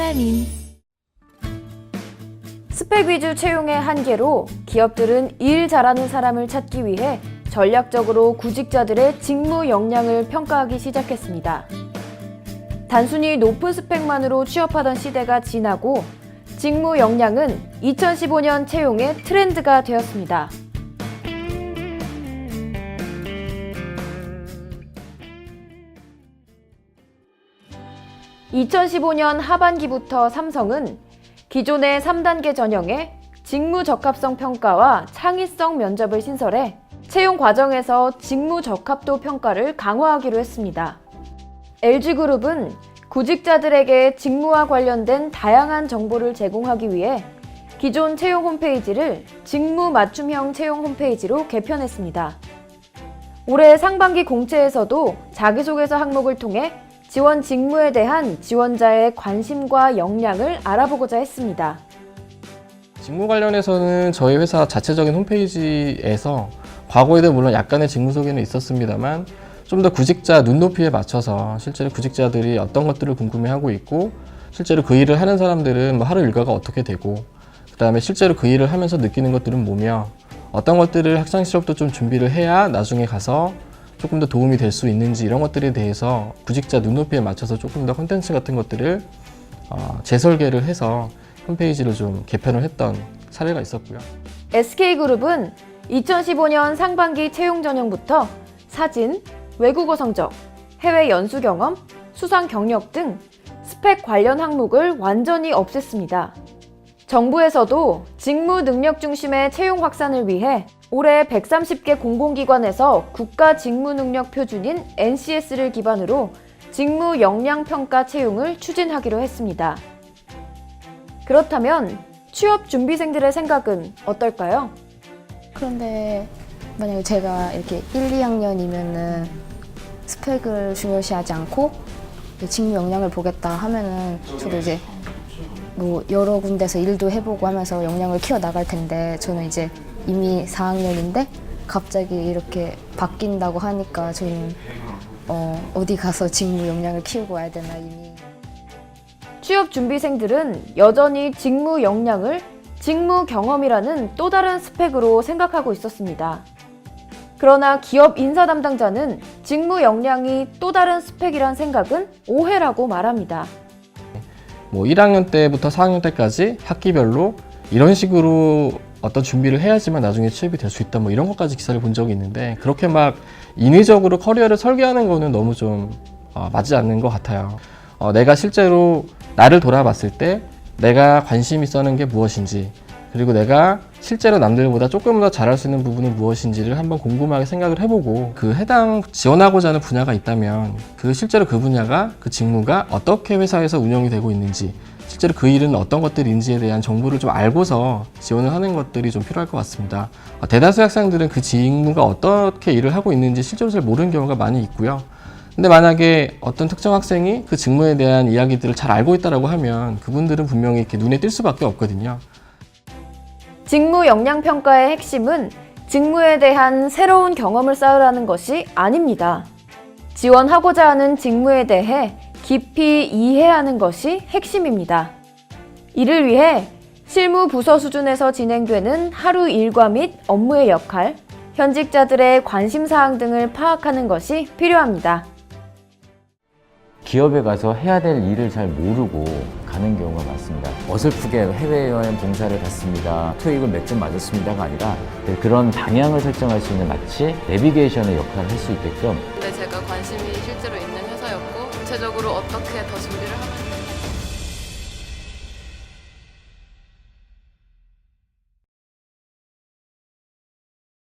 비타민. 스펙 위주 채용의 한계로 기업들은 일 잘하는 사람을 찾기 위해 전략적으로 구직자들의 직무 역량을 평가하기 시작했습니다. 단순히 높은 스펙만으로 취업하던 시대가 지나고 직무 역량은 2015년 채용의 트렌드가 되었습니다. (2015년) 하반기부터 삼성은 기존의 3단계 전형의 직무 적합성 평가와 창의성 면접을 신설해 채용 과정에서 직무 적합도 평가를 강화하기로 했습니다. LG그룹은 구직자들에게 직무와 관련된 다양한 정보를 제공하기 위해 기존 채용 홈페이지를 직무 맞춤형 채용 홈페이지로 개편했습니다. 올해 상반기 공채에서도 자기소개서 항목을 통해 지원 직무에 대한 지원자의 관심과 역량을 알아보고자 했습니다. 직무 관련해서는 저희 회사 자체적인 홈페이지에서 과거에도 물론 약간의 직무 소개는 있었습니다만 좀 더 구직자 눈높이에 맞춰서 실제로 구직자들이 어떤 것들을 궁금해하고 있고 실제로 그 일을 하는 사람들은 하루 일과가 어떻게 되고 그 다음에 실제로 그 일을 하면서 느끼는 것들은 뭐며 어떤 것들을 학창 시절부터 좀 준비를 해야 나중에 가서 조금 더 도움이 될 수 있는지 이런 것들에 대해서 구직자 눈높이에 맞춰서 조금 더 콘텐츠 같은 것들을 재설계를 해서 홈페이지를 좀 개편을 했던 사례가 있었고요. SK그룹은 2015년 상반기 채용 전형부터 사진, 외국어 성적, 해외 연수 경험, 수상 경력 등 스펙 관련 항목을 완전히 없앴습니다. 정부에서도 직무 능력 중심의 채용 확산을 위해 올해 130개 공공기관에서 국가 직무 능력 표준인 NCS를 기반으로 직무 역량 평가 채용을 추진하기로 했습니다. 그렇다면 취업 준비생들의 생각은 어떨까요? 그런데 만약에 제가 이렇게 1, 2학년이면은 스펙을 중요시하지 않고 직무 역량을 보겠다 하면은 저도 이제 여러 군데서 일도 해보고 하면서 역량을 키워 나갈 텐데 저는 이제 이미 4학년인데 갑자기 이렇게 바뀐다고 하니까 저는 어디 가서 직무 역량을 키우고 와야 되나 이미. 취업 준비생들은 여전히 직무 역량을 직무 경험이라는 또 다른 스펙으로 생각하고 있었습니다. 그러나 기업 인사 담당자는 직무 역량이 또 다른 스펙이란 생각은 오해라고 말합니다. 1학년 때부터 4학년 때까지 학기별로 이런 식으로 어떤 준비를 해야지만 나중에 취업이 될 수 있다 이런 것까지 기사를 본 적이 있는데 그렇게 인위적으로 커리어를 설계하는 거는 너무 좀 맞지 않는 것 같아요. 내가 실제로 나를 돌아봤을 때 내가 관심 있었는 게 무엇인지 그리고 내가 실제로 남들보다 조금 더 잘할 수 있는 부분은 무엇인지를 한번 곰곰하게 생각을 해보고 그 해당 지원하고자 하는 분야가 있다면 실제로 그 분야가 그 직무가 어떻게 회사에서 운영이 되고 있는지 실제로 그 일은 어떤 것들인지에 대한 정보를 좀 알고서 지원을 하는 것들이 좀 필요할 것 같습니다. 대다수 학생들은 그 직무가 어떻게 일을 하고 있는지 실제로 잘 모르는 경우가 많이 있고요. 근데 만약에 어떤 특정 학생이 그 직무에 대한 이야기들을 잘 알고 있다고 하면 그분들은 분명히 이렇게 눈에 띌 수밖에 없거든요. 직무 역량 평가의 핵심은 직무에 대한 새로운 경험을 쌓으라는 것이 아닙니다. 지원하고자 하는 직무에 대해 깊이 이해하는 것이 핵심입니다. 이를 위해 실무 부서 수준에서 진행되는 하루 일과 및 업무의 역할, 현직자들의 관심사항 등을 파악하는 것이 필요합니다. 기업에 가서 해야 될 일을 잘 모르고 가는 경우가 많습니다. 어설프게 해외여행 봉사를 갔습니다. 토익을 몇 점 맞았습니다가 아니라 그런 방향을 설정할 수 있는 마치 내비게이션의 역할을 할 수 있게끔 제가 관심이 실제로 있는 회사였고 구체적으로 어떻게 더 준비를 하면